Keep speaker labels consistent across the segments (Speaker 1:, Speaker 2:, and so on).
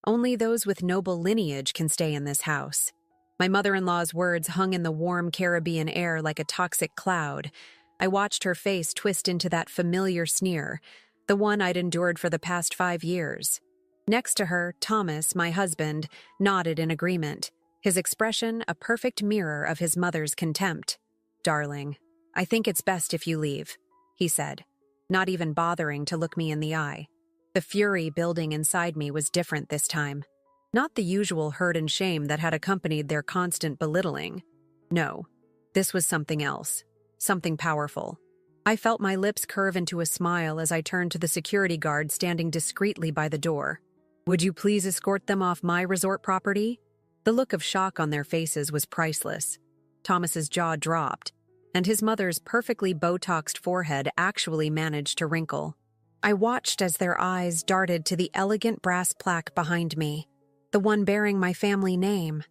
Speaker 1: Only those with noble lineage can stay in this house. My mother-in-law's words hung in the warm Caribbean air like a toxic cloud. I watched her face twist into that familiar sneer, the one I'd endured for the past 5 years. Next to her, Thomas, my husband, nodded in agreement, his expression a perfect mirror of his mother's contempt. "Darling, I think it's best if you leave," he said, not even bothering to look me in the eye. The fury building inside me was different this time. Not the usual hurt and shame that had accompanied their constant belittling. No, this was something else, something powerful. I felt my lips curve into a smile as I turned to the security guard standing discreetly by the door. "Would you please escort them off my resort property?" The look of shock on their faces was priceless. Thomas's jaw dropped, and his mother's perfectly Botoxed forehead actually managed to wrinkle. I watched as their eyes darted to the elegant brass plaque behind me, the one bearing my family name,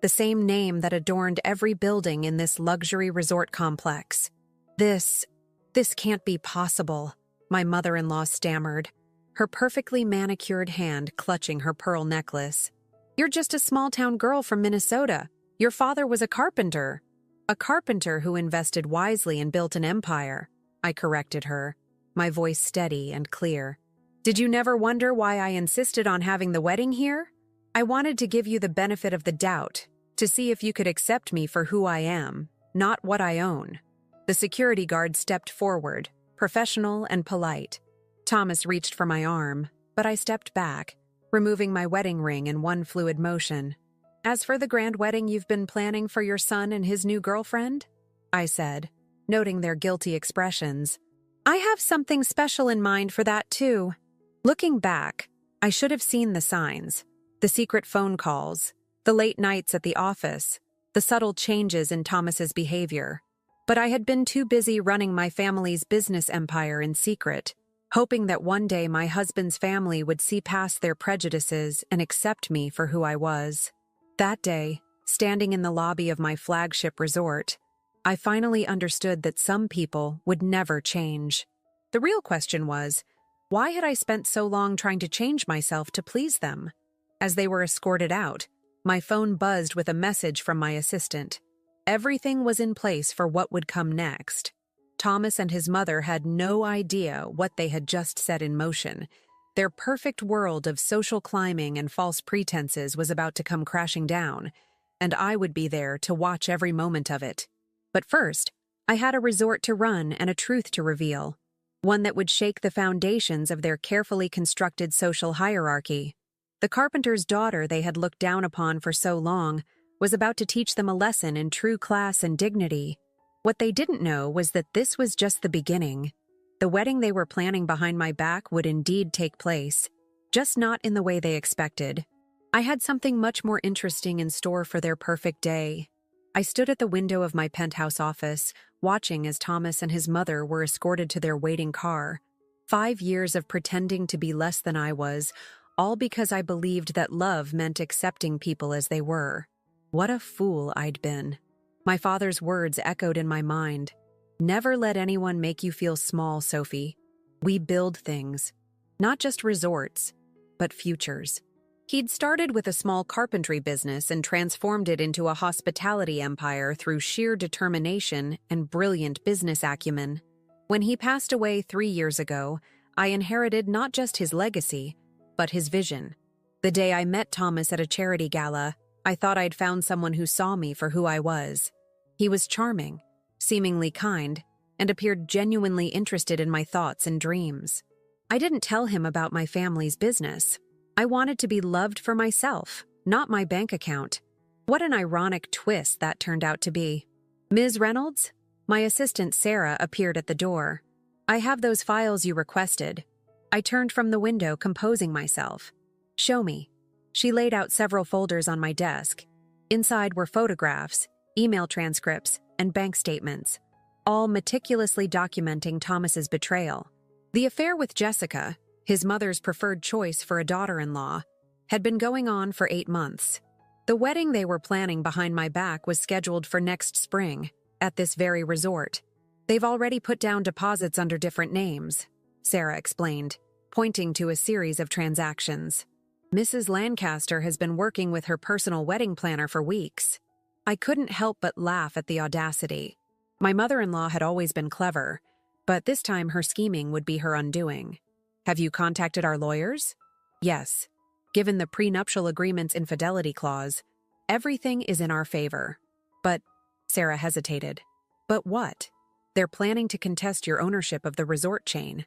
Speaker 1: the same name that adorned every building in this luxury resort complex. This can't be possible," my mother-in-law stammered, her perfectly manicured hand clutching her pearl necklace. "You're just a small-town girl from Minnesota. Your father was a carpenter." "A carpenter who invested wisely and built an empire," I corrected her, my voice steady and clear. "Did you never wonder why I insisted on having the wedding here? I wanted to give you the benefit of the doubt, to see if you could accept me for who I am, not what I own." The security guard stepped forward, professional and polite. Thomas reached for my arm, but I stepped back, removing my wedding ring in one fluid motion. "As for the grand wedding you've been planning for your son and his new girlfriend," I said, noting their guilty expressions, "I have something special in mind for that too." Looking back, I should have seen the signs, the secret phone calls, the late nights at the office, the subtle changes in Thomas's behavior. But I had been too busy running my family's business empire in secret, hoping that one day my husband's family would see past their prejudices and accept me for who I was. That day, standing in the lobby of my flagship resort, I finally understood that some people would never change. The real question was, why had I spent so long trying to change myself to please them? As they were escorted out, my phone buzzed with a message from my assistant. Everything was in place for what would come next. Thomas and his mother had no idea what they had just set in motion. Their perfect world of social climbing and false pretenses was about to come crashing down, and I would be there to watch every moment of it. But first, I had a resort to run and a truth to reveal, one that would shake the foundations of their carefully constructed social hierarchy. The carpenter's daughter they had looked down upon for so long was about to teach them a lesson in true class and dignity. What they didn't know was that this was just the beginning. The wedding they were planning behind my back would indeed take place, just not in the way they expected. I had something much more interesting in store for their perfect day. I stood at the window of my penthouse office, watching as Thomas and his mother were escorted to their waiting car. 5 years of pretending to be less than I was, all because I believed that love meant accepting people as they were. What a fool I'd been. My father's words echoed in my mind. "Never let anyone make you feel small, Sophie. We build things. Not just resorts, but futures." He'd started with a small carpentry business and transformed it into a hospitality empire through sheer determination and brilliant business acumen. When he passed away 3 years ago, I inherited not just his legacy, but his vision. The day I met Thomas at a charity gala, I thought I'd found someone who saw me for who I was. He was charming, seemingly kind, and appeared genuinely interested in my thoughts and dreams. I didn't tell him about my family's business. I wanted to be loved for myself, not my bank account. What an ironic twist that turned out to be. "Ms. Reynolds?" My assistant Sarah appeared at the door. "I have those files you requested." I turned from the window, composing myself. "Show me." She laid out several folders on my desk. Inside were photographs, email transcripts, and bank statements, all meticulously documenting Thomas's betrayal. The affair with Jessica, his mother's preferred choice for a daughter-in-law, had been going on for 8 months. The wedding they were planning behind my back was scheduled for next spring, at this very resort. "They've already put down deposits under different names," Sarah explained, pointing to a series of transactions. Mrs. Lancaster has been working with her personal wedding planner for weeks. I couldn't help but laugh at the audacity. My mother-in-law had always been clever, but this time her scheming would be her undoing. Have you contacted our lawyers? Yes. Given the prenuptial agreement's infidelity clause, everything is in our favor. But, Sarah hesitated. But what? They're planning to contest your ownership of the resort chain.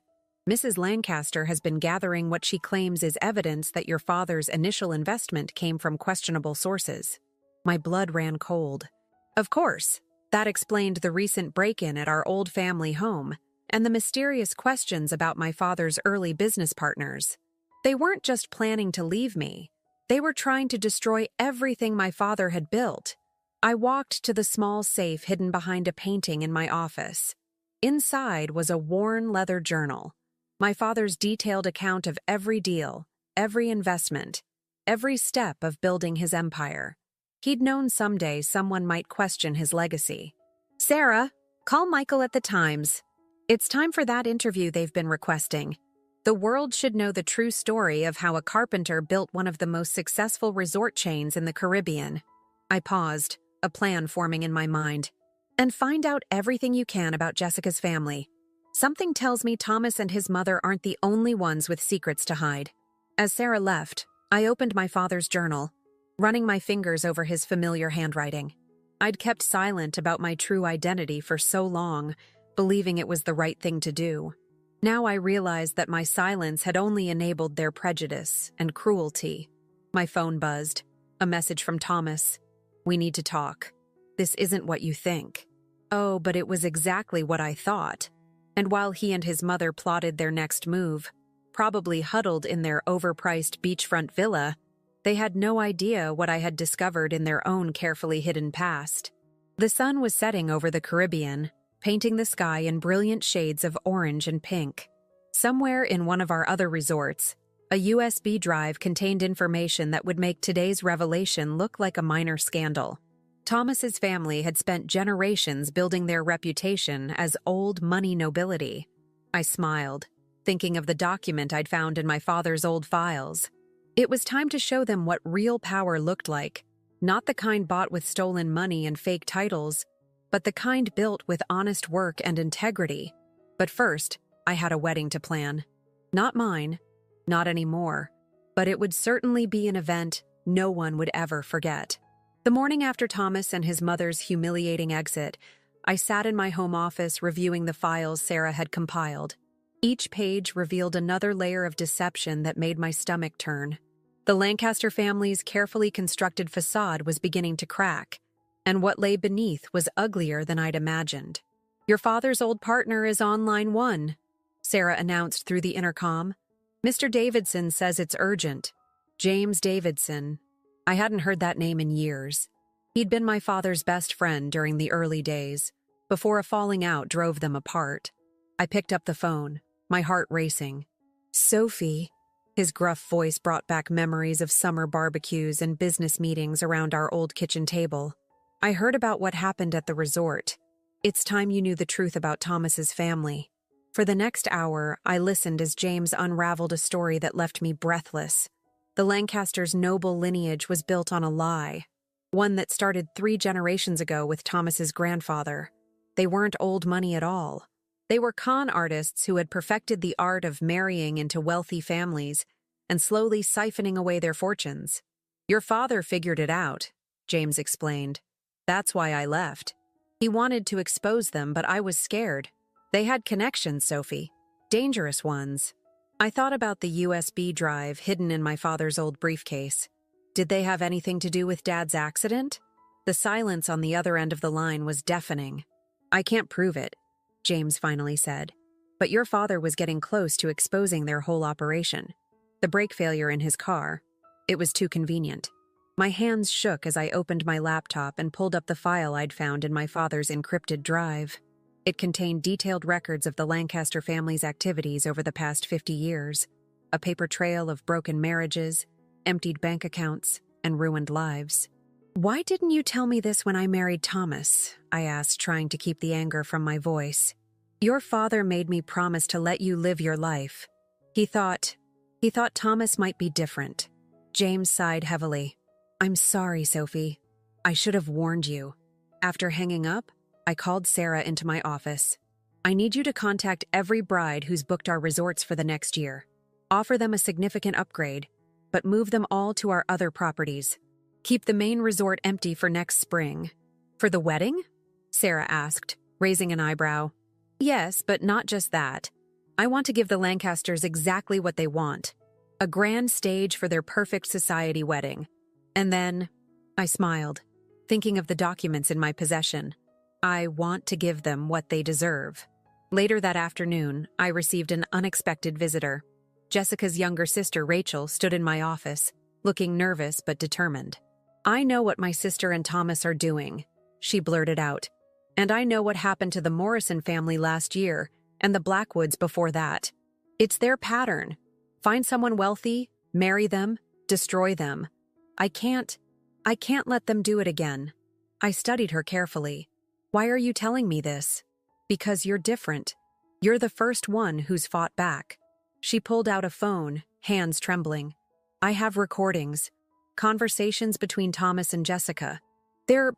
Speaker 1: Mrs. Lancaster has been gathering what she claims is evidence that your father's initial investment came from questionable sources. My blood ran cold. Of course, that explained the recent break-in at our old family home and the mysterious questions about my father's early business partners. They weren't just planning to leave me. They were trying to destroy everything my father had built. I walked to the small safe hidden behind a painting in my office. Inside was a worn leather journal. My father's detailed account of every deal, every investment, every step of building his empire. He'd known someday someone might question his legacy. Sarah, call Michael at the Times. It's time for that interview they've been requesting. The world should know the true story of how a carpenter built one of the most successful resort chains in the Caribbean. I paused, a plan forming in my mind. And find out everything you can about Jessica's family. Something tells me Thomas and his mother aren't the only ones with secrets to hide. As Sarah left, I opened my father's journal, running my fingers over his familiar handwriting. I'd kept silent about my true identity for so long, believing it was the right thing to do. Now I realized that my silence had only enabled their prejudice and cruelty. My phone buzzed. A message from Thomas. We need to talk. This isn't what you think. Oh, but it was exactly what I thought. And while he and his mother plotted their next move, probably huddled in their overpriced beachfront villa, they had no idea what I had discovered in their own carefully hidden past. The sun was setting over the Caribbean, painting the sky in brilliant shades of orange and pink. Somewhere in one of our other resorts, a USB drive contained information that would make today's revelation look like a minor scandal. Thomas's family had spent generations building their reputation as old money nobility. I smiled, thinking of the document I'd found in my father's old files. It was time to show them what real power looked like, not the kind bought with stolen money and fake titles, but the kind built with honest work and integrity. But first, I had a wedding to plan. Not mine, not anymore, but it would certainly be an event no one would ever forget. The morning after Thomas and his mother's humiliating exit, I sat in my home office reviewing the files Sarah had compiled. Each page revealed another layer of deception that made my stomach turn. The Lancaster family's carefully constructed facade was beginning to crack, and what lay beneath was uglier than I'd imagined. Your father's old partner is on line 1, Sarah announced through the intercom. Mr. Davidson says it's urgent. James Davidson. I hadn't heard that name in years. He'd been my father's best friend during the early days, before a falling out drove them apart. I picked up the phone, my heart racing. Sophie. His gruff voice brought back memories of summer barbecues and business meetings around our old kitchen table. I heard about what happened at the resort. It's time you knew the truth about Thomas's family. For the next hour, I listened as James unraveled a story that left me breathless. The Lancasters' noble lineage was built on a lie, one that started 3 generations ago with Thomas's grandfather. They weren't old money at all. They were con artists who had perfected the art of marrying into wealthy families and slowly siphoning away their fortunes. Your father figured it out, James explained. That's why I left. He wanted to expose them, but I was scared. They had connections, Sophie. Dangerous ones. I thought about the USB drive hidden in my father's old briefcase. Did they have anything to do with Dad's accident? The silence on the other end of the line was deafening. I can't prove it, James finally said. But your father was getting close to exposing their whole operation. The brake failure in his car. It was too convenient. My hands shook as I opened my laptop and pulled up the file I'd found in my father's encrypted drive. It contained detailed records of the Lancaster family's activities over the past 50 years, a paper trail of broken marriages, emptied bank accounts, and ruined lives. Why didn't you tell me this when I married Thomas? I asked, trying to keep the anger from my voice. Your father made me promise to let you live your life. He thought Thomas might be different. James sighed heavily. I'm sorry, Sophie. I should have warned you. After hanging up, I called Sarah into my office. I need you to contact every bride who's booked our resorts for the next year. Offer them a significant upgrade, but move them all to our other properties. Keep the main resort empty for next spring. For the wedding? Sarah asked, raising an eyebrow. Yes, but not just that. I want to give the Lancasters exactly what they want. A grand stage for their perfect society wedding. And then, I smiled, thinking of the documents in my possession. I want to give them what they deserve. Later that afternoon, I received an unexpected visitor. Jessica's younger sister, Rachel, stood in my office, looking nervous but determined. I know what my sister and Thomas are doing, she blurted out. And I know what happened to the Morrison family last year and the Blackwoods before that. It's their pattern. Find someone wealthy, marry them, destroy them. I can't let them do it again. I studied her carefully. Why are you telling me this? Because you're different. You're the first one who's fought back. She pulled out a phone, hands trembling. I have recordings. Conversations between Thomas and Jessica. They're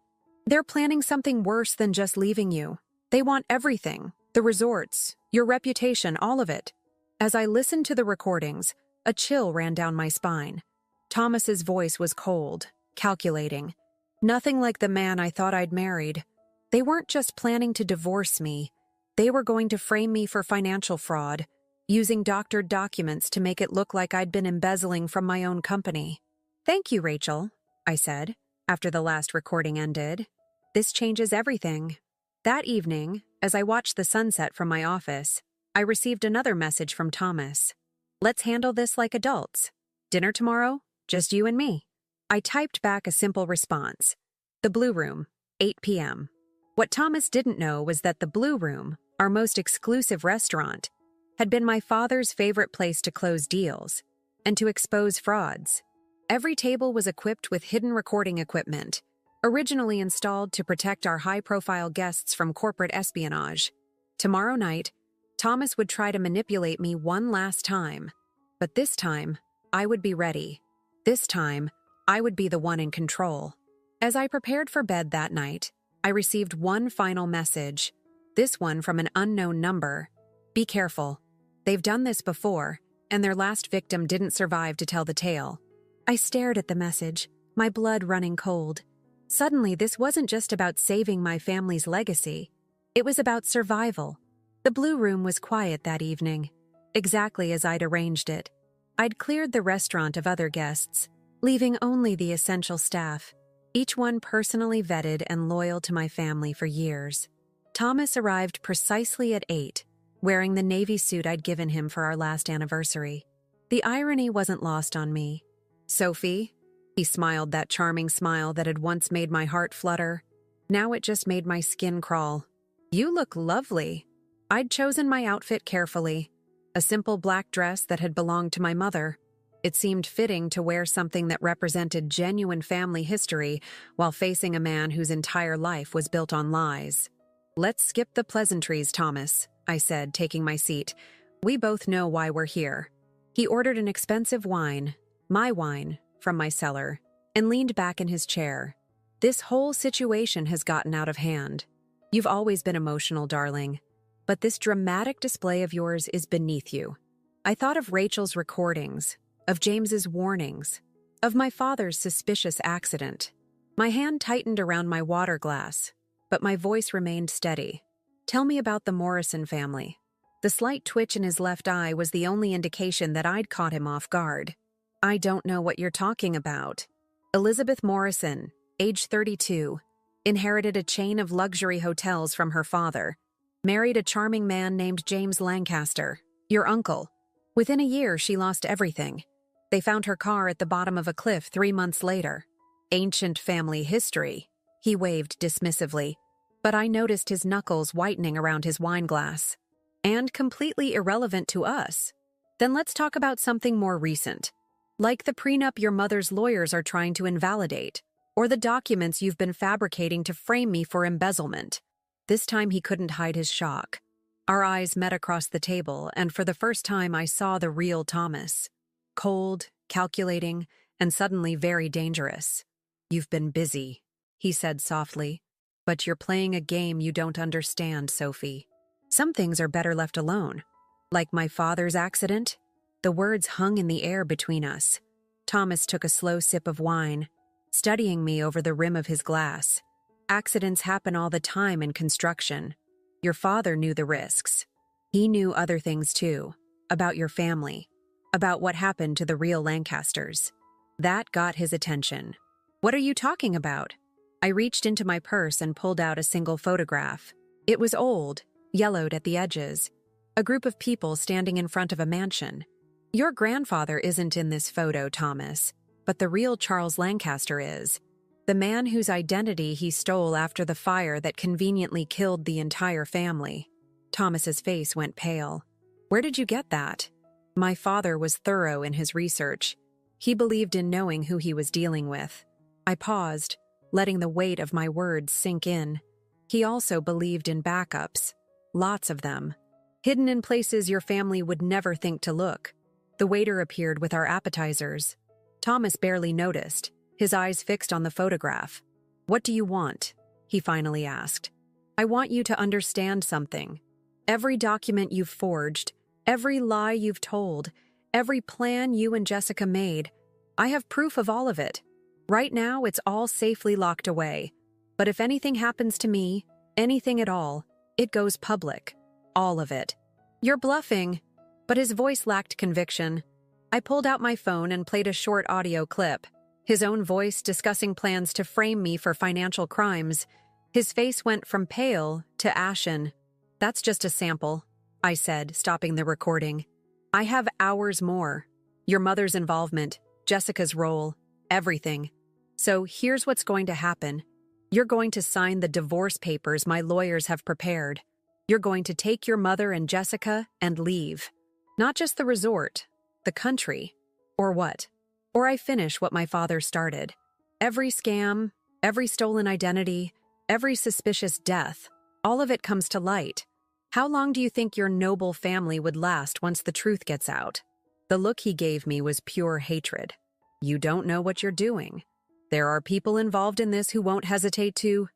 Speaker 1: planning something worse than just leaving you. They want everything. The resorts, your reputation, all of it. As I listened to the recordings, a chill ran down my spine. Thomas's voice was cold, calculating. Nothing like the man I thought I'd married. They weren't just planning to divorce me. They were going to frame me for financial fraud, using doctored documents to make it look like I'd been embezzling from my own company. Thank you, Rachel, I said, after the last recording ended. This changes everything. That evening, as I watched the sunset from my office, I received another message from Thomas. Let's handle this like adults. Dinner tomorrow? Just you and me. I typed back a simple response. The Blue Room, 8 p.m. What Thomas didn't know was that the Blue Room, our most exclusive restaurant, had been my father's favorite place to close deals and to expose frauds. Every table was equipped with hidden recording equipment, originally installed to protect our high-profile guests from corporate espionage. Tomorrow night, Thomas would try to manipulate me one last time, but this time, I would be ready. This time, I would be the one in control. As I prepared for bed that night, I received one final message, this one from an unknown number. Be careful. They've done this before, and their last victim didn't survive to tell the tale. I stared at the message, my blood running cold. Suddenly, this wasn't just about saving my family's legacy. It was about survival. The Blue Room was quiet that evening, exactly as I'd arranged it. I'd cleared the restaurant of other guests, leaving only the essential staff, each one personally vetted and loyal to my family for years. Thomas arrived precisely at 8, wearing the navy suit I'd given him for our last anniversary. The irony wasn't lost on me. Sophie, he smiled that charming smile that had once made my heart flutter. Now it just made my skin crawl. You look lovely. I'd chosen my outfit carefully. A simple black dress that had belonged to my mother. It seemed fitting to wear something that represented genuine family history while facing a man whose entire life was built on lies. Let's skip the pleasantries, Thomas, I said, taking my seat. We both know why we're here. He ordered an expensive wine, my wine, from my cellar, and leaned back in his chair. This whole situation has gotten out of hand. You've always been emotional, darling, but this dramatic display of yours is beneath you. I thought of Rachel's recordings, of James's warnings, of my father's suspicious accident. My hand tightened around my water glass, but my voice remained steady. Tell me about the Morrison family. The slight twitch in his left eye was the only indication that I'd caught him off guard. I don't know what you're talking about. Elizabeth Morrison, age 32, inherited a chain of luxury hotels from her father, married a charming man named James Lancaster, your uncle. Within a year, she lost everything. They found her car at the bottom of a cliff 3 months later. Ancient family history, he waved dismissively, but I noticed his knuckles whitening around his wine glass. And completely irrelevant to us. Then let's talk about something more recent. Like the prenup your mother's lawyers are trying to invalidate, or the documents you've been fabricating to frame me for embezzlement. This time he couldn't hide his shock. Our eyes met across the table, and for the first time I saw the real Thomas. Cold, calculating, and suddenly very dangerous. "You've been busy," he said softly. "But you're playing a game you don't understand, Sophie. Some things are better left alone. Like my father's accident." The words hung in the air between us. Thomas took a slow sip of wine, studying me over the rim of his glass. "Accidents happen all the time in construction. Your father knew the risks. He knew other things too, about your family, about what happened to the real Lancasters. That got his attention." "What are you talking about?" I reached into my purse and pulled out a single photograph. It was old, yellowed at the edges. A group of people standing in front of a mansion. "Your grandfather isn't in this photo, Thomas, but the real Charles Lancaster is. The man whose identity he stole after the fire that conveniently killed the entire family." Thomas's face went pale. "Where did you get that?" My father was thorough in his research. He believed in knowing who he was dealing with. I paused, letting the weight of my words sink in. He also believed in backups. Lots of them. Hidden in places your family would never think to look. The waiter appeared with our appetizers. Thomas barely noticed, his eyes fixed on the photograph. "What do you want?" he finally asked. "I want you to understand something. Every document you've forged, every lie you've told, every plan you and Jessica made, I have proof of all of it. Right now, it's all safely locked away. But if anything happens to me, anything at all, it goes public. All of it." "You're bluffing." But his voice lacked conviction. I pulled out my phone and played a short audio clip. His own voice discussing plans to frame me for financial crimes. His face went from pale to ashen. "That's just a sample," I said, stopping the recording. "I have hours more. Your mother's involvement, Jessica's role, everything. So here's what's going to happen. You're going to sign the divorce papers my lawyers have prepared. You're going to take your mother and Jessica and leave. Not just the resort, the country. Or what? Or I finish what my father started. Every scam, every stolen identity, every suspicious death, all of it comes to light. How long do you think your noble family would last once the truth gets out?" The look he gave me was pure hatred. "You don't know what you're doing. There are people involved in this who won't hesitate to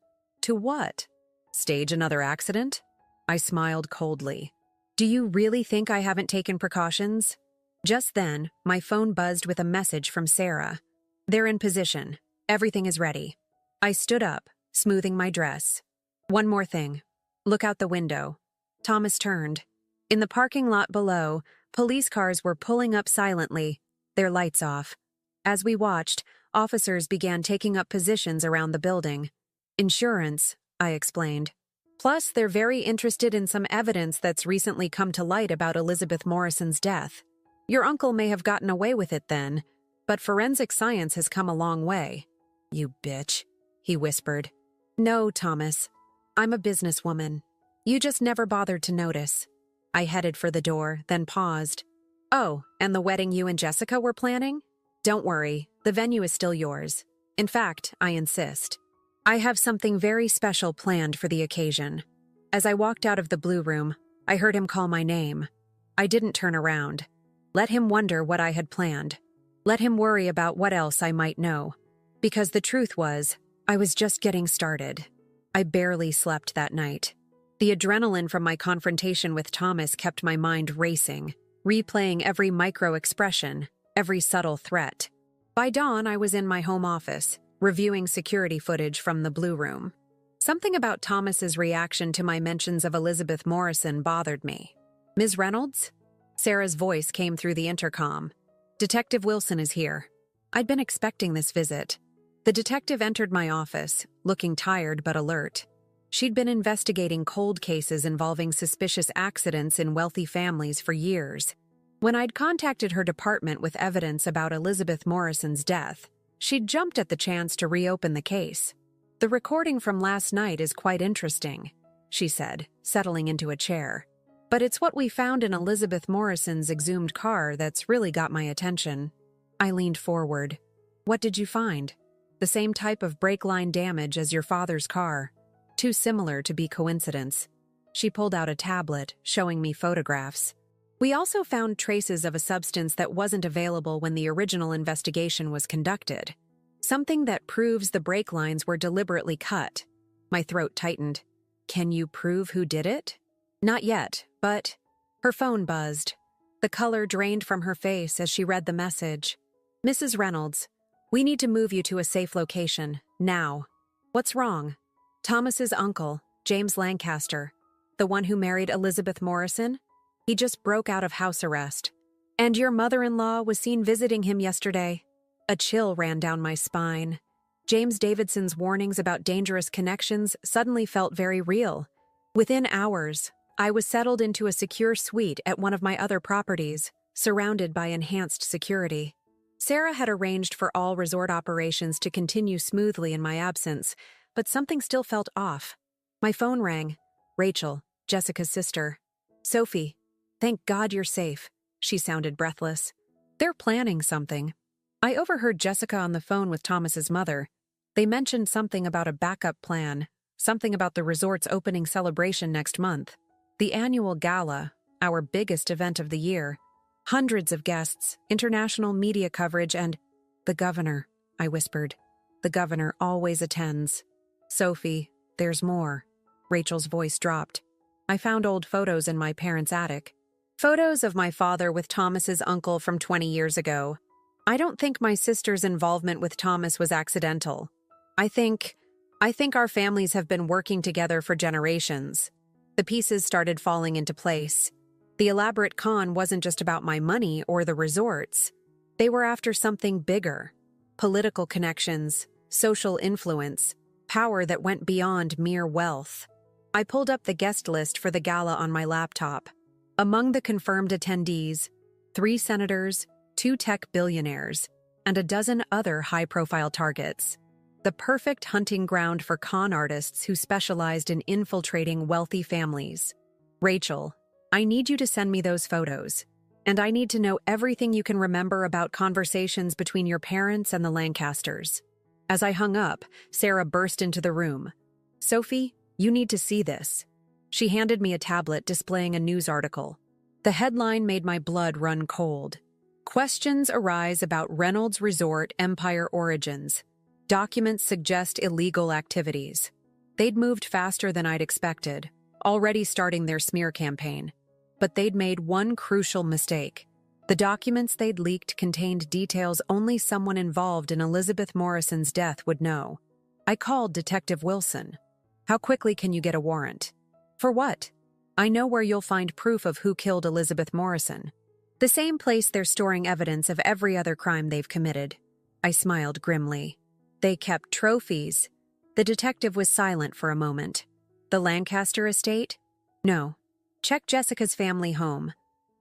Speaker 1: what? Stage another accident?" I smiled coldly. "Do you really think I haven't taken precautions?" Just then, my phone buzzed with a message from Sarah. "They're in position. Everything is ready." I stood up, smoothing my dress. "One more thing. Look out the window." Thomas turned. In the parking lot below, police cars were pulling up silently, their lights off. As we watched, officers began taking up positions around the building. "Insurance," I explained. "Plus, they're very interested in some evidence that's recently come to light about Elizabeth Morrison's death. Your uncle may have gotten away with it then, but forensic science has come a long way." "You bitch," he whispered. "No, Thomas. I'm a businesswoman. You just never bothered to notice." I headed for the door, then paused. "Oh, and the wedding you and Jessica were planning? Don't worry, the venue is still yours. In fact, I insist. I have something very special planned for the occasion." As I walked out of the blue room, I heard him call my name. I didn't turn around. Let him wonder what I had planned. Let him worry about what else I might know. Because the truth was, I was just getting started. I barely slept that night. The adrenaline from my confrontation with Thomas kept my mind racing, replaying every micro-expression, every subtle threat. By dawn, I was in my home office, reviewing security footage from the Blue Room. Something about Thomas's reaction to my mentions of Elizabeth Morrison bothered me. "Ms. Reynolds?" Sarah's voice came through the intercom. "Detective Wilson is here." I'd been expecting this visit. The detective entered my office, looking tired but alert. She'd been investigating cold cases involving suspicious accidents in wealthy families for years. When I'd contacted her department with evidence about Elizabeth Morrison's death, she'd jumped at the chance to reopen the case. "The recording from last night is quite interesting," she said, settling into a chair. "But it's what we found in Elizabeth Morrison's exhumed car that's really got my attention." I leaned forward. "What did you find?" "The same type of brake line damage as your father's car. Too similar to be coincidence." She pulled out a tablet, showing me photographs. We also found traces of a substance that wasn't available when the original investigation was conducted. Something that proves the brake lines were deliberately cut. My throat tightened. Can you prove who did it? Not yet, but... Her phone buzzed. The color drained from her face as she read the message. Mrs. Reynolds, we need to move you to a safe location, now. What's wrong? Thomas's uncle, James Lancaster, the one who married Elizabeth Morrison? He just broke out of house arrest. And your mother-in-law was seen visiting him yesterday. A chill ran down my spine. James Davidson's warnings about dangerous connections suddenly felt very real. Within hours, I was settled into a secure suite at one of my other properties, surrounded by enhanced security. Sarah had arranged for all resort operations to continue smoothly in my absence, but something still felt off. My phone rang. Rachel, Jessica's sister. Sophie, thank God you're safe. She sounded breathless. They're planning something. I overheard Jessica on the phone with Thomas's mother. They mentioned something about a backup plan, something about the resort's opening celebration next month. The annual gala, our biggest event of the year. Hundreds of guests, international media coverage, and the governor, I whispered. The governor always attends. Sophie, there's more. Rachel's voice dropped. I found old photos in my parents' attic. Photos of my father with Thomas's uncle from 20 years ago. I don't think my sister's involvement with Thomas was accidental. I think our families have been working together for generations. The pieces started falling into place. The elaborate con wasn't just about my money or the resorts. They were after something bigger. Political connections, social influence, power that went beyond mere wealth. I pulled up the guest list for the gala on my laptop. Among the confirmed attendees, 3 senators, 2 tech billionaires, and a dozen other high-profile targets. The perfect hunting ground for con artists who specialized in infiltrating wealthy families. Rachel, I need you to send me those photos. And I need to know everything you can remember about conversations between your parents and the Lancasters. As I hung up, Sarah burst into the room. Sophie, you need to see this. She handed me a tablet displaying a news article. The headline made my blood run cold. Questions arise about Reynolds Resort Empire origins. Documents suggest illegal activities. They'd moved faster than I'd expected, already starting their smear campaign. But they'd made one crucial mistake. The documents they'd leaked contained details only someone involved in Elizabeth Morrison's death would know. I called Detective Wilson. How quickly can you get a warrant? For what? I know where you'll find proof of who killed Elizabeth Morrison. The same place they're storing evidence of every other crime they've committed. I smiled grimly. They kept trophies. The detective was silent for a moment. The Lancaster estate? No. Check Jessica's family home.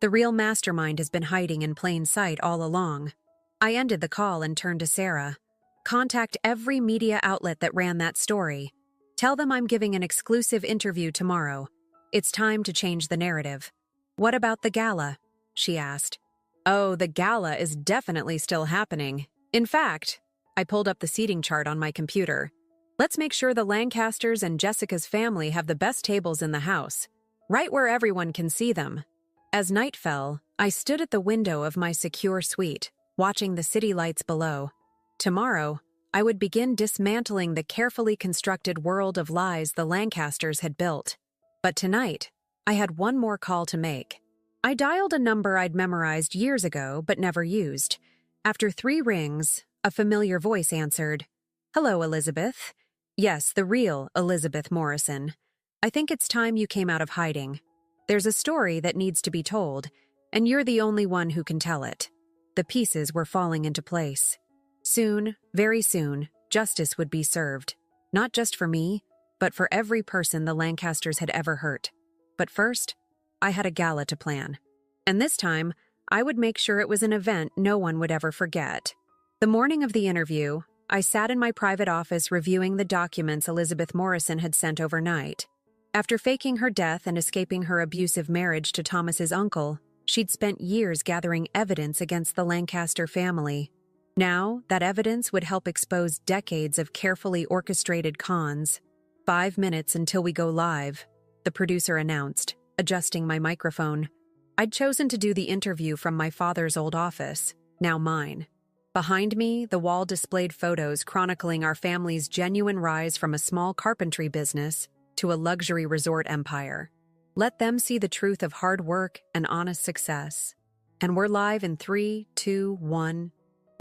Speaker 1: The real mastermind has been hiding in plain sight all along. I ended the call and turned to Sarah. Contact every media outlet that ran that story. Tell them I'm giving an exclusive interview tomorrow. It's time to change the narrative. What about the gala? She asked. Oh, the gala is definitely still happening. In fact, I pulled up the seating chart on my computer. Let's make sure the Lancasters and Jessica's family have the best tables in the house, right where everyone can see them. As night fell, I stood at the window of my secure suite, watching the city lights below. Tomorrow, I would begin dismantling the carefully constructed world of lies the Lancasters had built. But tonight, I had one more call to make. I dialed a number I'd memorized years ago but never used. After 3 rings, a familiar voice answered. Hello, Elizabeth. Yes, the real Elizabeth Morrison. I think it's time you came out of hiding. There's a story that needs to be told, and you're the only one who can tell it. The pieces were falling into place. Soon, very soon, justice would be served. Not just for me, but for every person the Lancasters had ever hurt. But first, I had a gala to plan. And this time, I would make sure it was an event no one would ever forget. The morning of the interview, I sat in my private office reviewing the documents Elizabeth Morrison had sent overnight. After faking her death and escaping her abusive marriage to Thomas's uncle, she'd spent years gathering evidence against the Lancaster family. Now, that evidence would help expose decades of carefully orchestrated cons. 5 minutes until we go live, the producer announced, adjusting my microphone. I'd chosen to do the interview from my father's old office, now mine. Behind me, the wall displayed photos chronicling our family's genuine rise from a small carpentry business to a luxury resort empire. Let them see the truth of hard work and honest success. And we're live in 3, 2, 1.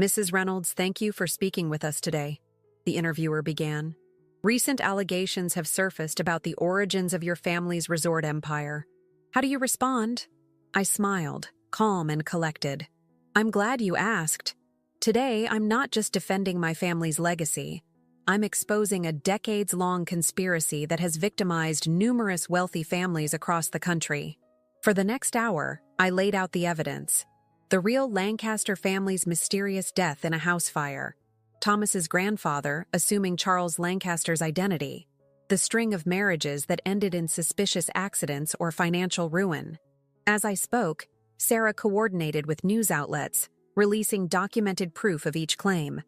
Speaker 1: Mrs. Reynolds, thank you for speaking with us today, the interviewer began. Recent allegations have surfaced about the origins of your family's resort empire. How do you respond? I smiled, calm and collected. I'm glad you asked. Today, I'm not just defending my family's legacy. I'm exposing a decades-long conspiracy that has victimized numerous wealthy families across the country. For the next hour, I laid out the evidence. The real Lancaster family's mysterious death in a house fire. Thomas's grandfather assuming Charles Lancaster's identity. The string of marriages that ended in suspicious accidents or financial ruin. As I spoke, Sarah coordinated with news outlets, releasing documented proof of each claim.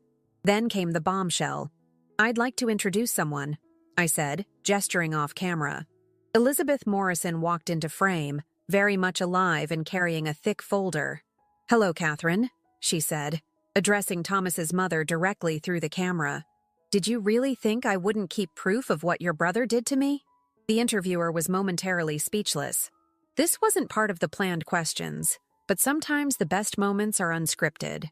Speaker 1: Then came the bombshell. I'd like to introduce someone, I said, gesturing off camera. Elizabeth Morrison walked into frame, very much alive and carrying a thick folder. Hello, Catherine, she said, addressing Thomas's mother directly through the camera. Did you really think I wouldn't keep proof of what your brother did to me? The interviewer was momentarily speechless. This wasn't part of the planned questions, but sometimes the best moments are unscripted.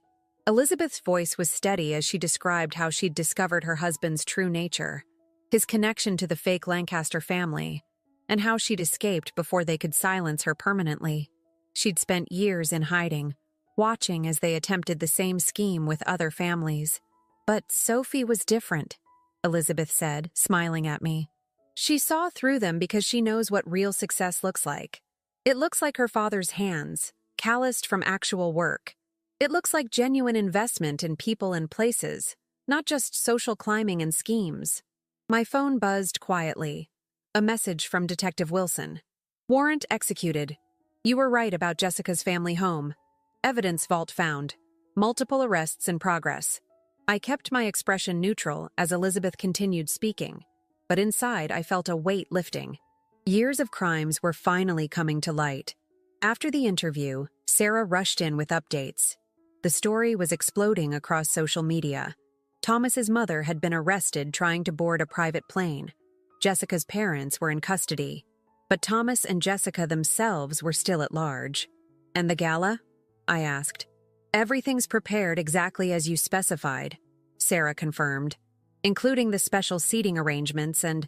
Speaker 1: Elizabeth's voice was steady as she described how she'd discovered her husband's true nature, his connection to the fake Lancaster family, and how she'd escaped before they could silence her permanently. She'd spent years in hiding, watching as they attempted the same scheme with other families. But Sophie was different, Elizabeth said, smiling at me. She saw through them because she knows what real success looks like. It looks like her father's hands, calloused from actual work. It looks like genuine investment in people and places, not just social climbing and schemes. My phone buzzed quietly. A message from Detective Wilson. Warrant executed. You were right about Jessica's family home. Evidence vault found. Multiple arrests in progress. I kept my expression neutral as Elizabeth continued speaking, but inside I felt a weight lifting. Years of crimes were finally coming to light. After the interview, Sarah rushed in with updates. The story was exploding across social media. Thomas's mother had been arrested trying to board a private plane. Jessica's parents were in custody, but Thomas and Jessica themselves were still at large. And the gala? I asked. Everything's prepared exactly as you specified, Sarah confirmed, including the special seating arrangements and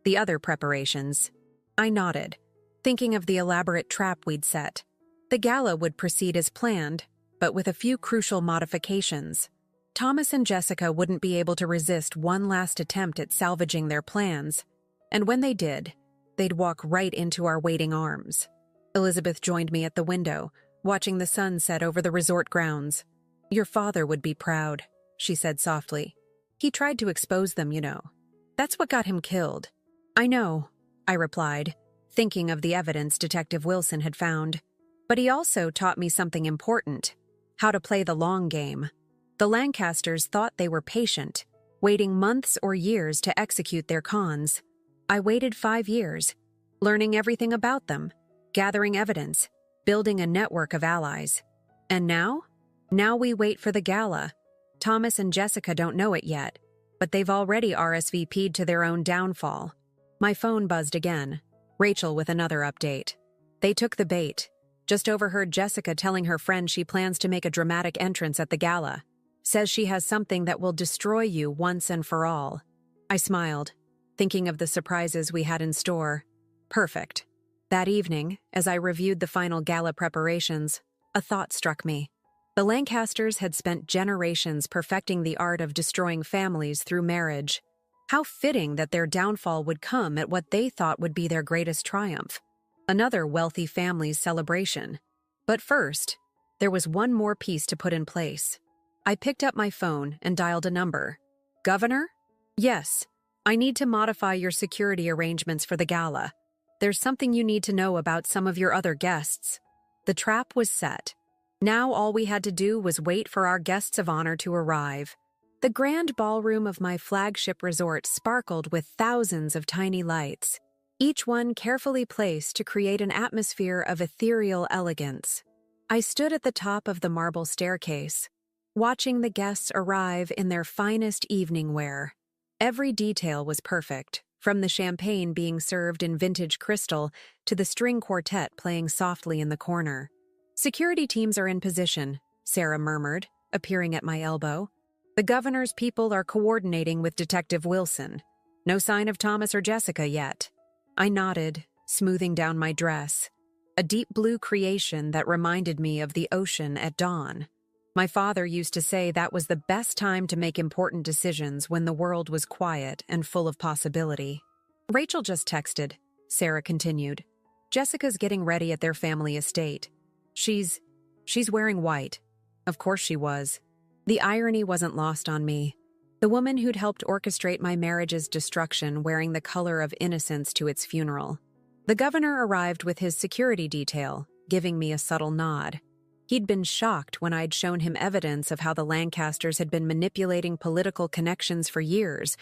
Speaker 1: the other preparations. I nodded, thinking of the elaborate trap we'd set. The gala would proceed as planned, but with a few crucial modifications. Thomas and Jessica wouldn't be able to resist one last attempt at salvaging their plans, and when they did, they'd walk right into our waiting arms. Elizabeth joined me at the window, watching the sun set over the resort grounds. Your father would be proud, she said softly. He tried to expose them, you know. That's what got him killed. I know, I replied, thinking of the evidence Detective Wilson had found. But he also taught me something important, how to play the long game. The Lancasters thought they were patient, waiting months or years to execute their cons. I waited 5 years, learning everything about them, gathering evidence, building a network of allies. And now? Now we wait for the gala. Thomas and Jessica don't know it yet, but they've already RSVP'd to their own downfall. My phone buzzed again, Rachel with another update. They took the bait. Just overheard Jessica telling her friend she plans to make a dramatic entrance at the gala. Says she has something that will destroy you once and for all. I smiled, thinking of the surprises we had in store. Perfect. That evening, as I reviewed the final gala preparations, a thought struck me. The Lancasters had spent generations perfecting the art of destroying families through marriage. How fitting that their downfall would come at what they thought would be their greatest triumph. Another wealthy family's celebration. But first, there was one more piece to put in place. I picked up my phone and dialed a number. Governor? Yes. I need to modify your security arrangements for the gala. There's something you need to know about some of your other guests. The trap was set. Now all we had to do was wait for our guests of honor to arrive. The grand ballroom of my flagship resort sparkled with thousands of tiny lights. each one carefully placed to create an atmosphere of ethereal elegance. I stood at the top of the marble staircase, watching the guests arrive in their finest evening wear. Every detail was perfect, from the champagne being served in vintage crystal to the string quartet playing softly in the corner. "Security teams are in position," Sarah murmured, appearing at my elbow. "The governor's people are coordinating with Detective Wilson. No sign of Thomas or Jessica yet." I nodded, smoothing down my dress, a deep blue creation that reminded me of the ocean at dawn. My father used to say that was the best time to make important decisions, when the world was quiet and full of possibility. "Rachel just texted," Sarah continued. "Jessica's getting ready at their family estate. She's wearing white." Of course she was. The irony wasn't lost on me. The woman who'd helped orchestrate my marriage's destruction wearing the color of innocence to its funeral. The governor arrived with his security detail, giving me a subtle nod. He'd been shocked when I'd shown him evidence of how the Lancasters had been manipulating political connections for years,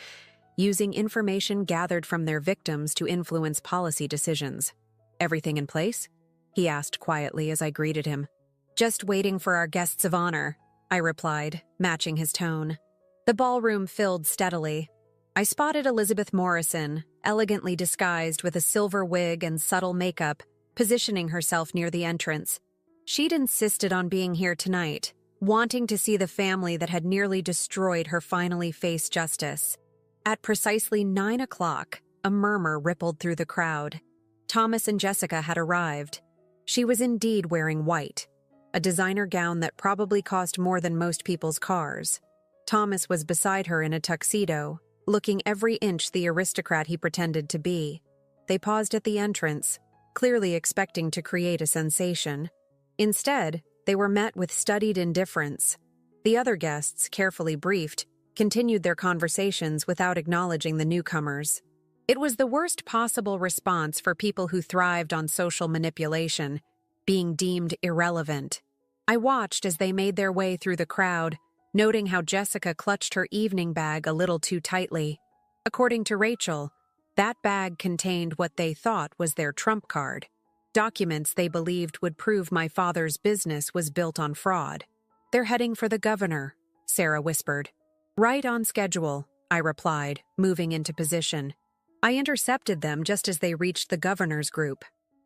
Speaker 1: using information gathered from their victims to influence policy decisions. "Everything in place?" he asked quietly as I greeted him. "Just waiting for our guests of honor," I replied, matching his tone. The ballroom filled steadily. I spotted Elizabeth Morrison, elegantly disguised with a silver wig and subtle makeup, positioning herself near the entrance. She'd insisted on being here tonight, wanting to see the family that had nearly destroyed her finally face justice. At precisely 9 o'clock, a murmur rippled through the crowd. Thomas and Jessica had arrived. She was indeed wearing white, a designer gown that probably cost more than most people's cars. Thomas was beside her in a tuxedo, looking every inch the aristocrat he pretended to be. They paused at the entrance, clearly expecting to create a sensation. Instead, they were met with studied indifference. The other guests, carefully briefed, continued their conversations without acknowledging the newcomers. It was the worst possible response for people who thrived on social manipulation, being deemed irrelevant. I watched as they made their way through the crowd, noting how Jessica clutched her evening bag a little too tightly. According to Rachel, that bag contained what they thought was their trump card. Documents they believed would prove my father's business was built on fraud. "They're heading for the governor," Sarah whispered. "Right on schedule," I replied, moving into position. I intercepted them just as they reached the governor's group.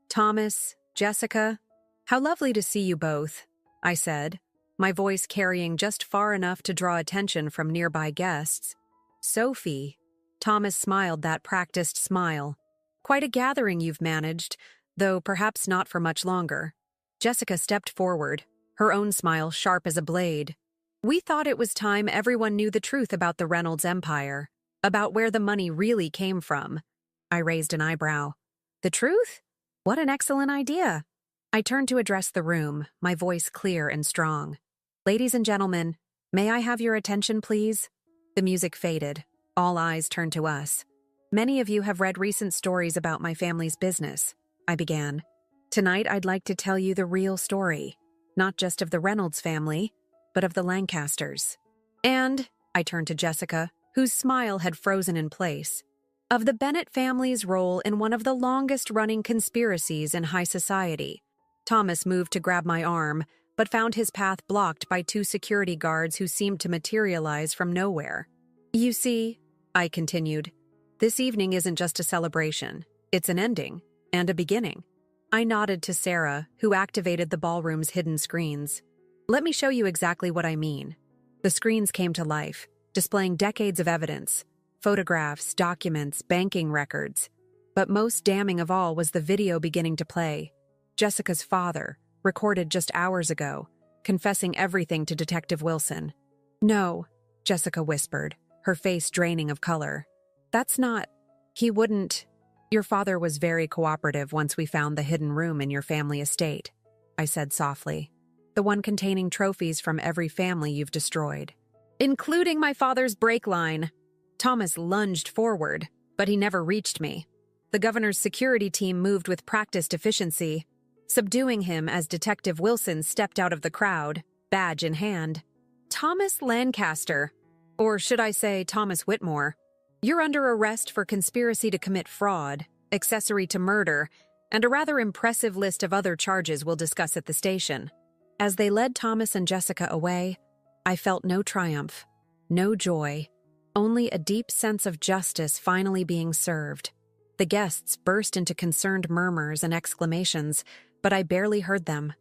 Speaker 1: "Thomas, Jessica, how lovely to see you both," I said, my voice carrying just far enough to draw attention from nearby guests. "Sophie," Thomas smiled that practiced smile. "Quite a gathering you've managed, though perhaps not for much longer." Jessica stepped forward, her own smile sharp as a blade. "We thought it was time everyone knew the truth about the Reynolds empire, about where the money really came from." I raised an eyebrow. "The truth? What an excellent idea." I turned to address the room, my voice clear and strong. "Ladies and gentlemen, may I have your attention, please?" The music faded. All eyes turned to us. "Many of you have read recent stories about my family's business," I began. "Tonight I'd like to tell you the real story, not just of the Reynolds family, but of the Lancasters. And," I turned to Jessica, whose smile had frozen in place, "of the Bennett family's role in one of the longest-running conspiracies in high society." Thomas moved to grab my arm, but found his path blocked by 2 security guards who seemed to materialize from nowhere. "You see," I continued, "this evening isn't just a celebration. It's an ending, and a beginning." I nodded to Sarah, who activated the ballroom's hidden screens. "Let me show you exactly what I mean." The screens came to life, displaying decades of evidence, photographs, documents, banking records. But most damning of all was the video beginning to play. Jessica's father, recorded just hours ago, confessing everything to Detective Wilson. "No," Jessica whispered, her face draining of color. "That's not... He wouldn't... Your father was very cooperative once we found the hidden room in your family estate," I said softly. "The one containing trophies from every family you've destroyed. Including my father's brake line." Thomas lunged forward, but he never reached me. The governor's security team moved with practiced efficiency, subduing him as Detective Wilson stepped out of the crowd, badge in hand. "Thomas Lancaster, or should I say Thomas Whitmore, you're under arrest for conspiracy to commit fraud, accessory to murder, and a rather impressive list of other charges we'll discuss at the station. As they led Thomas and Jessica away, I felt no triumph, no joy, only a deep sense of justice finally being served. The guests burst into concerned murmurs and exclamations, but I barely heard them.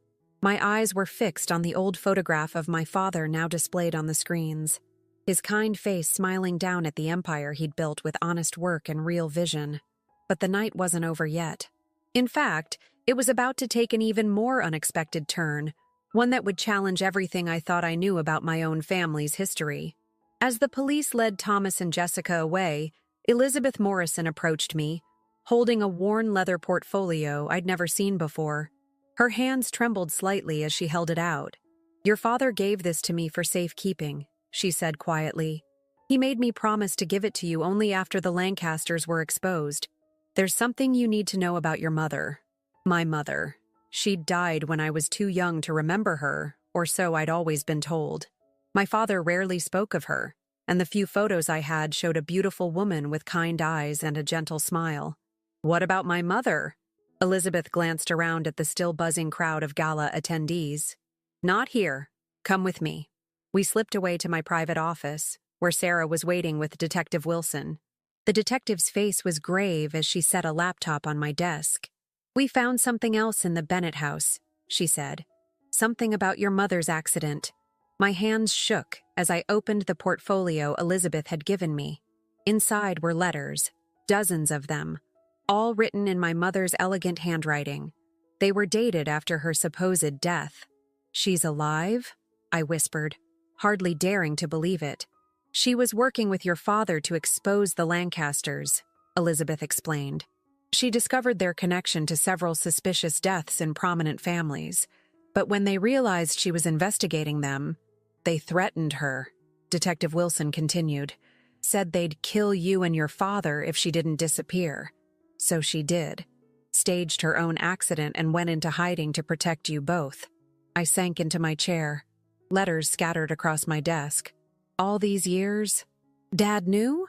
Speaker 1: My eyes were fixed on the old photograph of my father now displayed on the screens, his kind face smiling down at the empire he'd built with honest work and real vision. But the night wasn't over yet. In fact, it was about to take an even more unexpected turn, one that would challenge everything I thought I knew about my own family's history. As the police led Thomas and Jessica away, Elizabeth Morrison approached me, holding a worn leather portfolio I'd never seen before. Her hands trembled slightly as she held it out. "Your father gave this to me for safekeeping," she said quietly. "He made me promise to give it to you only after the Lancasters were exposed. There's something you need to know about your mother." My mother. She'd died when I was too young to remember her, or so I'd always been told. My father rarely spoke of her, and the few photos I had showed a beautiful woman with kind eyes and a gentle smile. "What about my mother?" Elizabeth glanced around at the still buzzing crowd of gala attendees. "Not here. Come with me." We slipped away to my private office, where Sarah was waiting with Detective Wilson. The detective's face was grave as she set a laptop on my desk. "We found something else in the Bennett house," she said. "Something about your mother's accident." My hands shook as I opened the portfolio Elizabeth had given me. Inside were letters, dozens of them, all written in my mother's elegant handwriting. They were dated after her supposed death. "She's alive?" I whispered, hardly daring to believe it. "She was working with your father to expose the Lancasters," Elizabeth explained. "She discovered their connection to several suspicious deaths in prominent families, but when they realized she was investigating them, they threatened her," Detective Wilson continued. "Said they'd kill you and your father if she didn't disappear. So she did. Staged her own accident and went into hiding to protect you both." I sank into my chair, letters scattered across my desk. "All these years? Dad knew?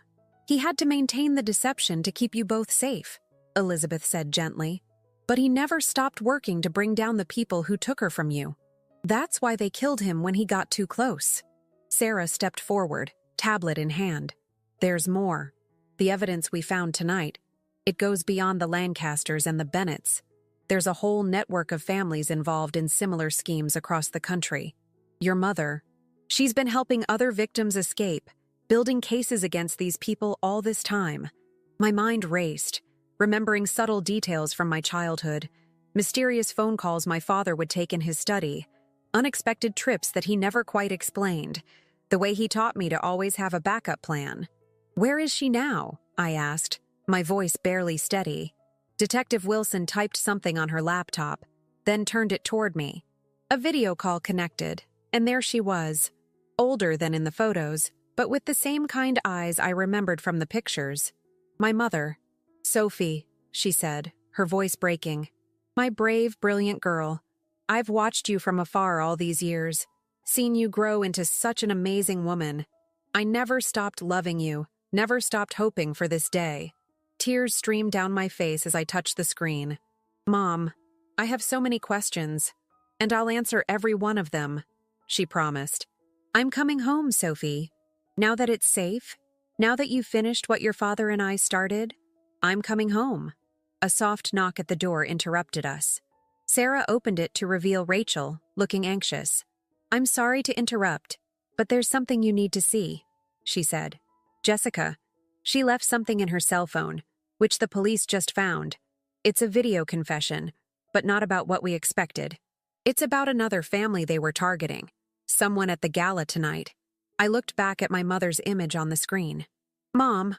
Speaker 1: He had to maintain the deception to keep you both safe," Elizabeth said gently. "But he never stopped working to bring down the people who took her from you. That's why they killed him when he got too close." Sarah stepped forward, tablet in hand. "There's more. The evidence we found tonight. It goes beyond the Lancasters and the Bennetts. There's a whole network of families involved in similar schemes across the country. Your mother, she's been helping other victims escape, building cases against these people all this time." My mind raced, remembering subtle details from my childhood, mysterious phone calls my father would take in his study, unexpected trips that he never quite explained, the way he taught me to always have a backup plan. "Where is she now?" I asked, my voice barely steady. Detective Wilson typed something on her laptop, then turned it toward me. A video call connected, and there she was, older than in the photos, but with the same kind eyes I remembered from the pictures. "My mother. Sophie," she said, her voice breaking. "My brave, brilliant girl. I've watched you from afar all these years, seen you grow into such an amazing woman. I never stopped loving you, never stopped hoping for this day." Tears streamed down my face as I touched the screen. "Mom, I have so many questions, and I'll answer every one of them," she promised. "I'm coming home, Sophie. Now that it's safe, now that you've finished what your father and I started, I'm coming home." A soft knock at the door interrupted us. Sarah opened it to reveal Rachel, looking anxious. "I'm sorry to interrupt, but there's something you need to see," she said. "Jessica, she left something in her cell phone, which the police just found. It's a video confession, but not about what we expected. It's about another family they were targeting, someone at the gala tonight." I looked back at my mother's image on the screen. "Mom,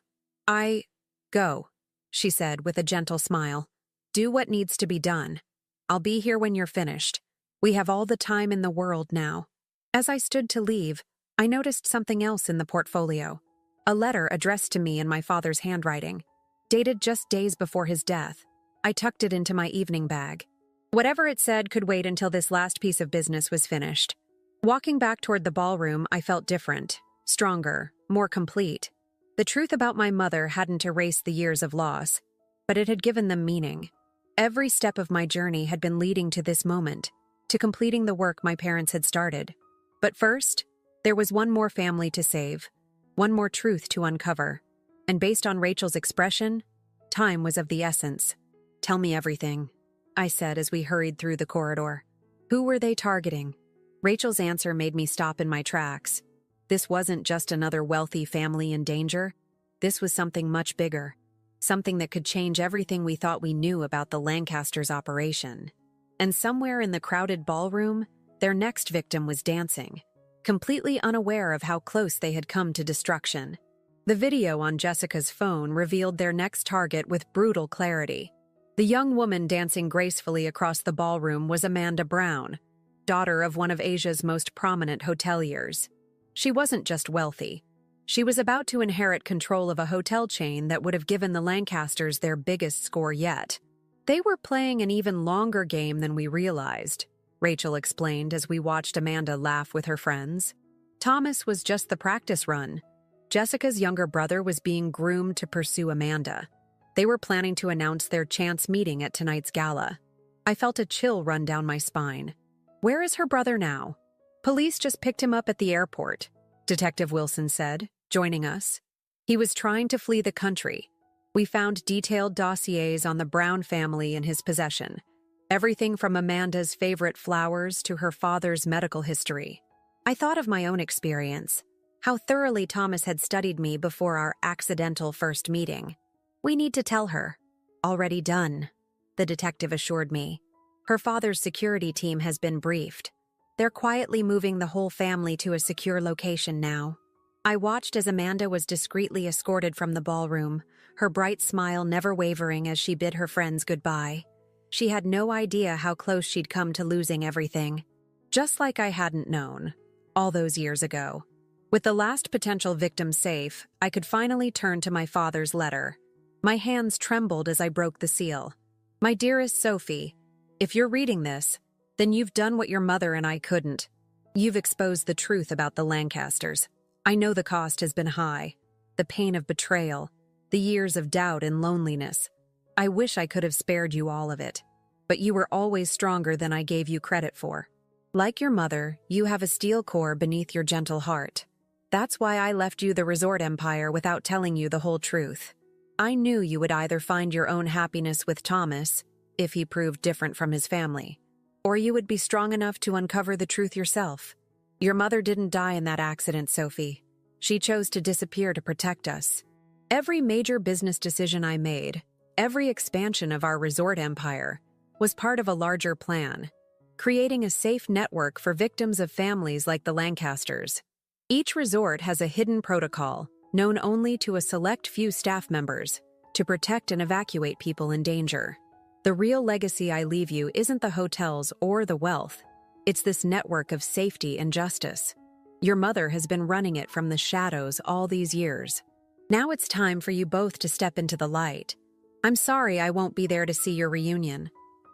Speaker 1: Go," she said with a gentle smile. "Do what needs to be done. I'll be here when you're finished. We have all the time in the world now." As I stood to leave, I noticed something else in the portfolio. A letter addressed to me in my father's handwriting, dated just days before his death. I tucked it into my evening bag. Whatever it said could wait until this last piece of business was finished. Walking back toward the ballroom, I felt different, stronger, more complete. The truth about my mother hadn't erased the years of loss. but it had given them meaning. Every step of my journey had been leading to this moment, to completing the work my parents had started. But first, there was one more family to save, one more truth to uncover. And based on Rachel's expression, time was of the essence. "Tell me everything," I said as we hurried through the corridor. Who were they targeting? Rachel's answer made me stop in my tracks. This wasn't just another wealthy family in danger. This was something much bigger. Something that could change everything we thought we knew about the Lancasters' operation. And somewhere in the crowded ballroom, their next victim was dancing, completely unaware of how close they had come to destruction. The video on Jessica's phone revealed their next target with brutal clarity. The young woman dancing gracefully across the ballroom was Amanda Brown, daughter of one of Asia's most prominent hoteliers. She wasn't just wealthy. She was about to inherit control of a hotel chain that would have given the Lancasters their biggest score yet. They were playing an even longer game than we realized, Rachel explained as we watched Amanda laugh with her friends. Thomas was just the practice run. Jessica's younger brother was being groomed to pursue Amanda. They were planning to announce their chance meeting at tonight's gala. I felt a chill run down my spine. Where is her brother now? Police just picked him up at the airport, Detective Wilson said, joining us. He was trying to flee the country. We found detailed dossiers on the Brown family in his possession. Everything from Amanda's favorite flowers to her father's medical history. I thought of my own experience, how thoroughly Thomas had studied me before our accidental first meeting. "We need to tell her." "Already done," the detective assured me. "Her father's security team has been briefed. They're quietly moving the whole family to a secure location now." I watched as Amanda was discreetly escorted from the ballroom, her bright smile never wavering as she bid her friends goodbye. She had no idea how close she'd come to losing everything. Just like I hadn't known, all those years ago. With the last potential victim safe, I could finally turn to my father's letter. My hands trembled as I broke the seal. "My dearest Sophie, if you're reading this, then you've done what your mother and I couldn't. You've exposed the truth about the Lancasters. I know the cost has been high. The pain of betrayal, the years of doubt and loneliness. I wish I could have spared you all of it. But you were always stronger than I gave you credit for. Like your mother, you have a steel core beneath your gentle heart. That's why I left you the resort empire without telling you the whole truth. I knew you would either find your own happiness with Thomas, if he proved different from his family, or you would be strong enough to uncover the truth yourself. Your mother didn't die in that accident, Sophie. She chose to disappear to protect us. Every major business decision I made, every expansion of our resort empire, was part of a larger plan, creating a safe network for victims of families like the Lancasters. Each resort has a hidden protocol, known only to a select few staff members, to protect and evacuate people in danger. The real legacy I leave you isn't the hotels or the wealth. It's this network of safety and justice. Your mother has been running it from the shadows all these years. Now it's time for you both to step into the light. I'm sorry I won't be there to see your reunion.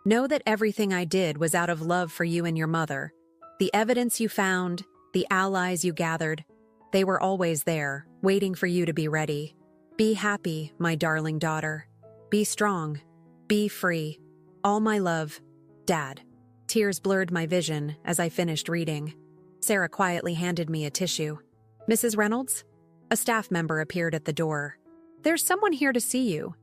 Speaker 1: Know that everything I did was out of love for you and your mother. The evidence you found, the allies you gathered, they were always there, waiting for you to be ready. Be happy, my darling daughter. Be strong. Be free. All my love, Dad. Tears blurred my vision as I finished reading. Sarah quietly handed me a tissue. "Mrs. Reynolds?" A staff member appeared at the door. "There's someone here to see you."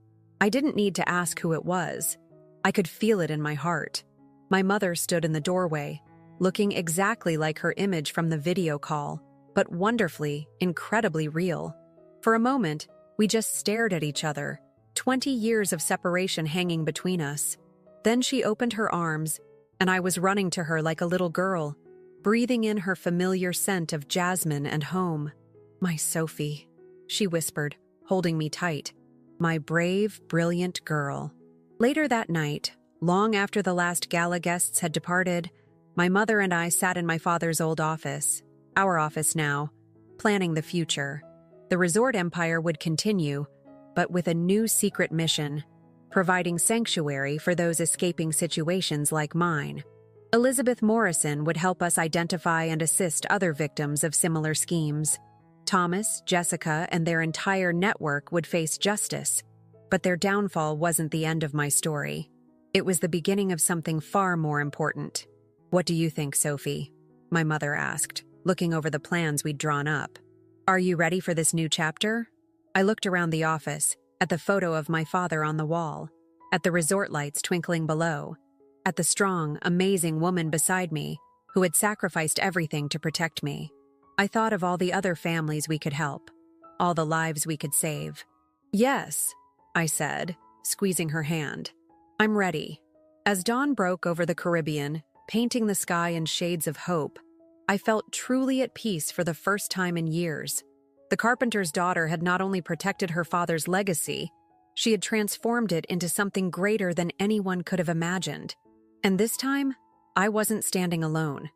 Speaker 1: I didn't need to ask who it was. I could feel it in my heart. My mother stood in the doorway, looking exactly like her image from the video call, but wonderfully, incredibly real. For a moment, we just stared at each other, 20 years of separation hanging between us. Then she opened her arms, and I was running to her like a little girl, breathing in her familiar scent of jasmine and home. "My Sophie," she whispered, holding me tight. "My brave, brilliant girl." Later that night, long after the last gala guests had departed, my mother and I sat in my father's old office, our office now, planning the future. The resort empire would continue, but with a new secret mission, providing sanctuary for those escaping situations like mine. Elizabeth Morrison would help us identify and assist other victims of similar schemes. Thomas, Jessica, and their entire network would face justice. But their downfall wasn't the end of my story. It was the beginning of something far more important. "What do you think, Sophie?" my mother asked, looking over the plans we'd drawn up. "Are you ready for this new chapter?" I looked around the office, at the photo of my father on the wall, at the resort lights twinkling below, at the strong, amazing woman beside me who had sacrificed everything to protect me. I thought of all the other families we could help, all the lives we could save. "Yes," I said, squeezing her hand. "I'm ready." As dawn broke over the Caribbean, painting the sky in shades of hope, I felt truly at peace for the first time in years. The carpenter's daughter had not only protected her father's legacy, she had transformed it into something greater than anyone could have imagined. And this time, I wasn't standing alone.